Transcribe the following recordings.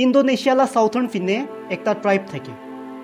ইণ্ডোনেছিয়ালা সাউথাৰ্ন ফিনে একটা ট্ৰাইব থাকে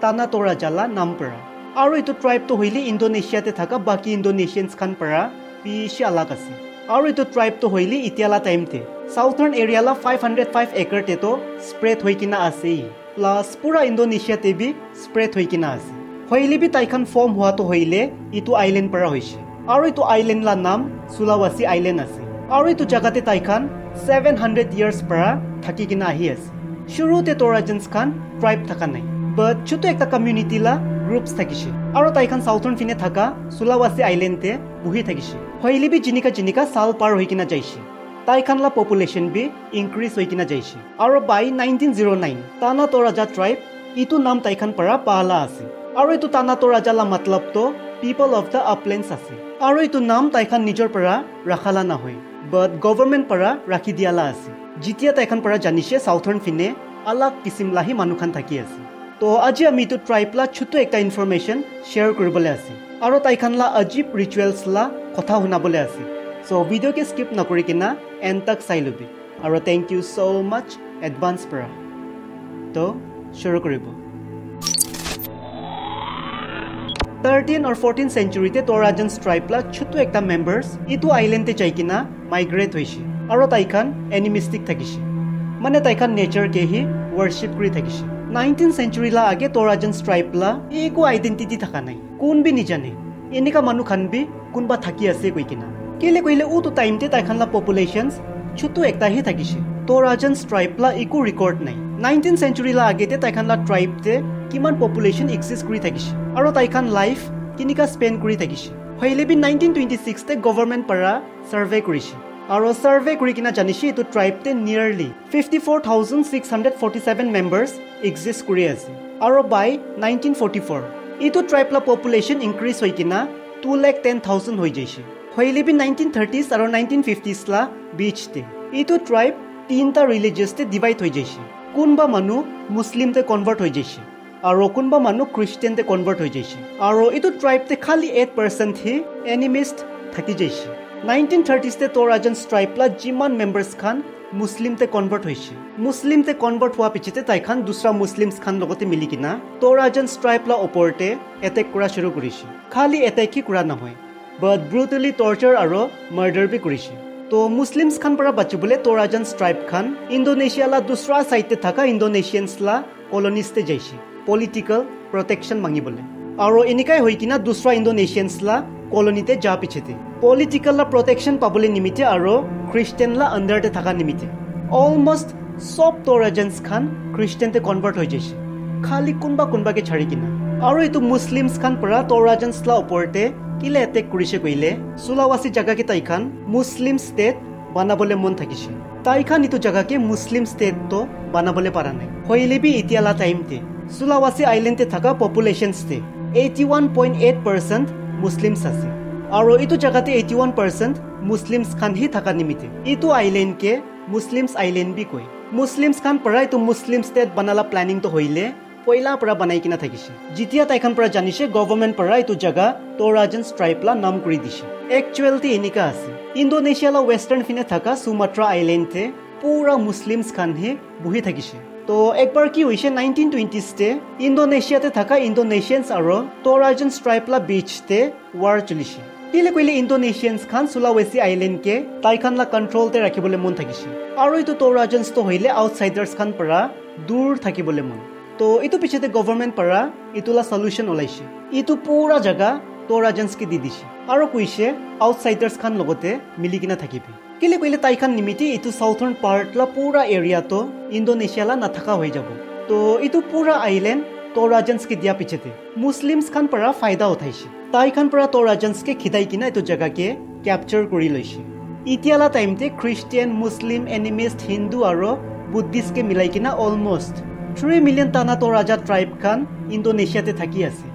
তানা তোৰাজালা নাম পৰা আৰু এইটো ট্ৰাইবটো হইলে ইণ্ডোনেছিয়াতে থাকা বাকি ইণ্ডোনেছিয়ানছ খান পৰা পিছে আলাগ আছে আৰু এইটো ট্ৰাইবটো হইলে ইতিয়ালা টাইমতে সাউথাৰ্ন এৰিয়ালা 505 একৰ তেতো স্প্ৰেড হৈ কিনা আছে প্লাস পুৰা ইণ্ডোনেছিয়াতে বি স্প্ৰেড হৈ কিনা আছে হইলে বি তাইখান ফৰ্ম হোৱাটো হইলে ইটো আইল্যান্ড পৰা হৈছে আৰু এইটো আইল্যান্ডলা নাম সুলাৱাসী আইল্যান্ড আছে আৰু এইটো জাগাতে তাইখান 700 ইয়াৰ্স পৰা থাকি কিনা আহি আছে শুৰুতে তোৰাজেন্স খান ট্ৰাইব থাকা নাই বাট ছোট একটা কমিউনিটি লা গ্ৰুপস থাকিছে আৰু তাইখান সাউথাৰ্ন ফিনে থাকা সুলাৱাসী আইল্যান্ডতে বহি থাকিছে হইলে বি জিনিকা সাল পাৰ হৈ কিনা যাইছে তাইখানলা পপুলেশন বি ইনক্ৰিজ হৈ কিনা যাইছে আৰু বাই 1909 তানা তোৰাজা ট্ৰাইব ইটো নাম তাইখান পৰা পালা আছে আৰু ইটো তানা তোৰাজালা মতলব তো পিপল অফ দা আপলেন্ডস আছে আৰু ইটো নাম তাইখান নিজৰ পৰা ৰাখালা নহয় বাট গভৰ্নমেন্ট পৰা ৰাখি দিয়ালা আছে যেতিয়া তাইখান পৰা জানিছে সাউথার্ন ফিনে আলাগ কিসিমলাহি মানুখান থাকি আছে তো আজি আমি ইটো ট্ৰাইবলা ছোট একটা ইনফৰমেশন শেয়াৰ কৰিবলৈ আছে আৰু তাইখানলা অজীব ৰিচুৱেলছ লা কথা শুনাবলৈ আছে সো ভিডিও কে স্কিপ নকৰি কিনা এন্ড তক চাই লবি আৰু থ্যাংক ইউ সো মাচ এডভান্স পৰা তো শুৰু কৰিব 13 और 14 सेंचुरीते তোৰাজেন্স ট্ৰাইবলা ছোট একটা মেম্বাৰ্স ইটো আইল্যান্ডতে যাই কিনা মাইগ্ৰেট হৈছে আৰু তাইখান এনিমিস্টিক থাকিছে মানে তাইখান নেচাৰ কে হি ওয়াৰ্শিপ কৰি থাকিছে 19 सेंचुरी ला आगे তোৰাজেন্স ট্ৰাইবলা একো আইডেন্টিটি থাকা নাই কোন বি নিজানে এনেকা মানুহ খান বি কোনবা থাকি আছে কই কিনা কেলে কইলে উটো টাইমতে তাইখানলা পপুলেশনস ছোট একটা হি থাকিছে তোৰাজেন্স ট্ৰাইবলা একো ৰেকৰ্ড নাই 19 सेंचुरी লা আগেতে তাইখানলা ট্ৰাইবতে কিমান পপুলেশন এক্সিস্ট কৰি থাকিছে আৰু তাইখান লাইফ কিনিকা স্পেন্ড কৰি থাকিছে হইলে বি 1926 তে গভৰ্নমেন্ট পৰা সাৰ্ভে কৰিছে আৰু সাৰ্ভে কৰি কিনা জানিছে ইটো ট্ৰাইবতে নিয়াৰলি 54647 মেম্বাৰ্স এক্সিস্ট কৰি আছে আৰু বাই 1944 ইটো ট্ৰাইবলা পপুলেশন ইনক্ৰিজ হৈ কিনা 2,10,000 হৈ যাইছে হইলে বি 1930s আৰু 1950s লা বিচতে ইটো ট্ৰাইব তিনটা ৰিলিজিয়ছতে ডিভাইড হৈ যাইছে কোনবা মানুহ মুছলিমতে কনভাৰ্ট হৈ যাইছে আৰু কোনবা মানুহ খ্ৰীষ্টিয়ানতে কনভাৰ্ট হৈ যাইছে আৰু ইটো ট্ৰাইবতে খালি 8% হি এনিমিষ্ট থাকি যাইছে 1930s তে তোৰাজেন্স ট্ৰাইবলা জিমান মেম্বাৰ্স খান মুছলিমতে কনভাৰ্ট হৈছে মুছলিমতে কনভাৰ্ট হোৱা পিছতে তাইখান দুসৰা মুছলিমছ খান লগতে মিলি কিনা তোৰাজেন্স ট্ৰাইবলা ওপৰতে এটেক কৰা শুৰু কৰিছে খালি এটেকই কৰা নহয় বাট ব্ৰুটেলি টৰ্চাৰ আৰু মাৰ্ডাৰ বি কৰিছে তো মুছলিমছ খান পৰা বাচিবলে তোৰাজেন্স ট্ৰাইব খান ইণ্ডোনেছিয়ালা দুসৰা সাইডতে থাকা ইণ্ডোনেছিয়ানছলা কলনিস্তে যাইছে পলিটিক্যাল প্ৰটেকশন মাগিবলে আৰু এনিকাই হৈ কিনা দুসৰা ইণ্ডোনেছিয়ানছলা কলনিতে যা পিছতে পলিটিক্যাল প্ৰটেকশন পাবলে নিমিতে আৰু খ্ৰীষ্টিয়ানলা আন্ডাৰতে থাকা নিমিতে অলমোস্ট সব তোৰাজেন্স খান খ্ৰীষ্টিয়ানতে কনভাৰ্ট হৈ যাইছে খালি কোনবাকে ছাড়ি কিনা আৰু এটো মুছলিমছ খান পৰা তোৰাজেন্সলা ওপৰতে কিলে এটেক কৰিছে কইলে সুলাৱাসী জাগাকে তাইখান মুছলিম ষ্টেট বানাবলে মন থাকিছে তাইখান ইটো জাগাকে মুছলিম ষ্টেট তো বানাবলে পাৰা নাই হইলে বি ইতিয়ালা টাইমতে সুলাৱাসী আইল্যান্ডতে থাকা পপুলেশনসতে 81.8% মুছলিমছ আছে আৰু ইটো জাগাতে 81% মুছলিমছ খান হি থাকা নিমিতে ইটো আইল্যান্ডকে মুছলিমছ আইল্যান্ড বি কয় মুছলিমছ খান পৰা ইটো মুছলিম ষ্টেট বানালা প্ল্যানিং তো হইলে পয়লা পৰা বানাই কিনা থাকিছে যেতিয়া তাইখান পৰা জানিছে গভৰ্নমেন্ট পৰা ইটো জাগা তোৰাজেন্স ট্ৰাইবলা নাম কৰি দিছে একচুৱেলতে এনিকা আছে ইণ্ডোনেছিয়ালা ওয়েস্টাৰ্ন ফিনে থাকা সুমাত্ৰা আইল্যান্ডতে পুৰা মুছলিমছ খান হে বহি থাকিছে তো একবাৰ কি হৈছে 1920s তে ইণ্ডোনেছিয়াতে থাকা ইণ্ডোনেছিয়ানছ আৰু তোৰাজেন্স ট্ৰাইবলা বিচতে ওয়াৰ চলিছে কেলে কইলে ইণ্ডোনেছিয়ানছ খান সুলাৱাসী আইল্যান্ডকে তাইখানলা কন্ট্ৰোলতে ৰাখিবলে মন থাকিছে আৰু ইটো তোৰাজেন্স তো হইলে আউটসাইডাৰ্ছ খান পৰা দূৰ থাকিবলে মন তো ইটো পিছতে গভৰ্নমেন্ট পৰা ইটোলা সলিউশন ওলাইছে ইটো পুৰা জাগা তোৰাজেন্সকে দি দিছে আৰু কৈছে আউটসাইডাৰ্ছ খান লগতে মিলি কিনা থাকিবি কেলে কইলে তাইখান নিমিতি ইটো সাউথার্ন পাৰ্টলা পুৰা এৰিয়াটো ইণ্ডোনেছিয়ালা নাথাকা হৈ যাব তো ইটো পুৰা আইল্যান্ড তোৰাজেন্সকে দিয়া পিছতে মুছলিমছ খান পৰা ফায়দা উঠাইছে তাইখান পৰা তোৰাজেন্সকে খিদাই কিনা ইটো জাগাকে ক্যাপচাৰ কৰি লৈছে ইতিয়ালা টাইমতে খ্ৰীষ্টিয়ান মুছলিম এনিমিষ্ট হিন্দু আৰু বুদ্ধিষ্টকে মিলাই কিনা অলমোস্ট 3 মিলিয়ন তানা তোৰাজা ট্ৰাইব খান ইণ্ডোনেছিয়াতে থাকি আছে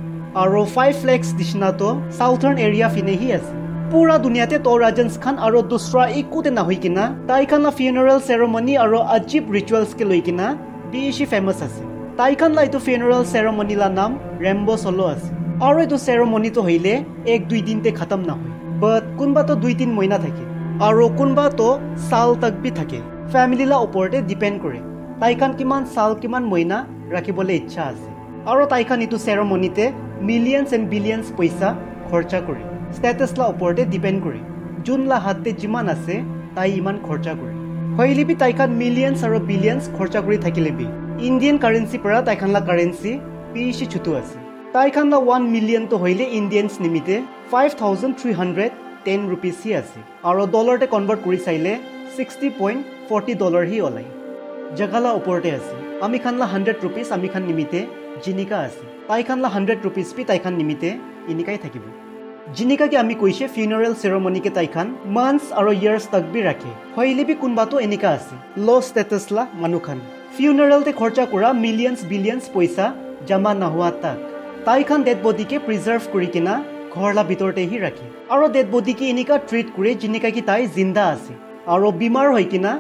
আৰু 5 lakhs দিশনাটো সাউথাৰ্ন এৰিয়া ফিনেহি আছে পুৰা দুনিয়াতে তোৰাজেন্স খান আৰু দুসৰা একোতে না হৈ কিনা তাইখানলা ফিউনাৰেল সেৰেমনি আৰু অজীব ৰিচুৱেলছ কে লৈ কিনা বেছি ফেমাস আছে তাইখানলা ইটো ফিউনাৰেল সেৰেমনি লা নাম ৰেম্বো সলো আছে আৰু ইটো সেৰেমনি তো হইলে 1-2 দিনতে খতম না হয় বাট কোনবা তো 2-3 মহিনা থাকে আৰু কোনবা তো সাল তক বি থাকে ফ্যামিলি লা ওপৰতে ডিপেন্ড কৰে তাইখান কিমান সাল কিমান মইনা ৰাখিবলৈ ইচ্ছা আছে আৰু তাইখান ইটো চেৰেমনিতে মিলিয়নছ এণ্ড বিলিয়নছ পইচা খৰচা কৰে ষ্টেটাছলা ওপৰতে ডিপেণ্ড কৰে যোনলা হাতে যিমান আছে তাই ইমান খৰচা কৰে হইলিবি তাইখান মিলিয়নছ আৰু বিলিয়নছ খৰচা কৰি থাকিলেবি ইণ্ডিয়ান কাৰেন্সি পৰা তাইখানলা কাৰেন্সি পিছি ছুটু আছে তাইখানলা 1 মিলিয়ন তো হইলে ইণ্ডিয়ানছ নিমিতে 5310 rupees হি আছে আৰু ডলাৰতে কনভাৰ্ট কৰি চাইলে $60.40 হি ওলাই জগালা ওপৰতে আছে আমি খানলা 100 rupees আমি খান নিমিতে জিনিকা আছে তাইখানলা 100 rupees পি তাইখান নিমিতে ইনিকাই থাকিব জিনিকা কি আমি কৈছে ফিউনাৰেল সেৰেমনি কে তাইখান মান্থস আৰু ইয়াৰ্স তক বি ৰাখে হইলিবি কোনবাটো এনিকা আছে লো ষ্টেটাছলা মানুখান ফিউনাৰেলতে খৰচা কৰা মিলিয়নছ বিলিয়নছ পইচা জমা নহোৱা তাক তাইখান ডেড বডিকে প্ৰিজাৰ্ভ কৰি কিনা ঘৰলা ভিতৰতে হি ৰাখে আৰু ডেড বডিকে এনিকা ট্ৰিট কৰে জিনিকা কি তাই জিন্দা আছে আৰু বিমাৰ হৈ কিনা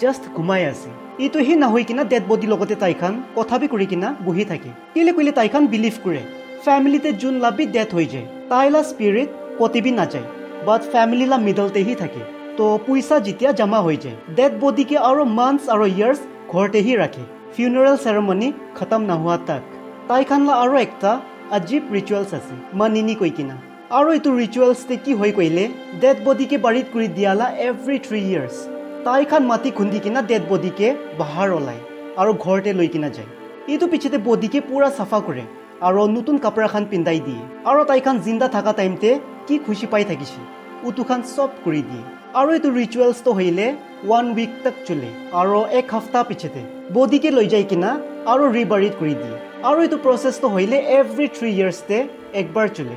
জাষ্ট ঘুমাই আছে ইটো হি না হৈ কিনা ডেড বডি লগতে তাইখান কথাবি কৰি কিনা বহি থাকে কেলে কইলে তাইখান বিলিভ কৰে ফ্যামিলিতে জুন লাবি ডেথ হৈ যায় তাইলা স্পিৰিট কতিবি না যায় বাট ফ্যামিলিলা মিডলতে হি থাকে তো পইচা যেতিয়া জমা হৈ যায় ডেড বডিকে আৰু মান্থস আৰু ইয়াৰ্স ঘৰতে হি ৰাখে ফিউনাৰেল সেৰেমনি খতম না হোৱা তাক তাইখানলা আৰু একটা अजीब रिचुअल्स আছে মানিনি কই কিনা আৰু এটো ৰিচুৱেলছ তে কি হৈ কইলে ডেড বডি কে বাৰিত কৰি দিয়ালা এভৰি 3 ইয়াৰ্স তাইখান মাটি খুন্দি কিনা ডেড বডি কে বাহাৰ ওলাই আৰু ঘৰতে লৈ কিনা যায় ইটো পিছতে বডি কে পুৰা সাফা কৰে আৰু নতুন কাপড়া খান পিন্দাই দিয়ে আৰু তাইখান জিন্দা থাকা টাইমতে কি খুশি পাই থাকিছে উতুখান সব কৰি দিয়ে আৰু এটো ৰিচুৱেলছ তো হইলে 1 উইক তক চলে আৰু এক হপ্তা পিছতে বডি কে লৈ যায় কিনা আৰু ৰিবাৰিত কৰি দিয়ে আৰু এটো প্ৰসেস তো হইলে এভৰি 3 ইয়াৰ্স তে একবাৰ চলে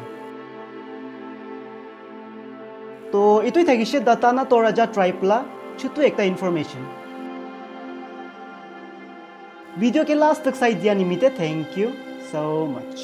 তো এটোই থাকিছে দাতানা তোৰাজা ট্ৰাইবলা ছোট একটা ইনফরমেশন ভিডিও के लास्ट तक साइड दिया निमित्ते थैंक यू सो मच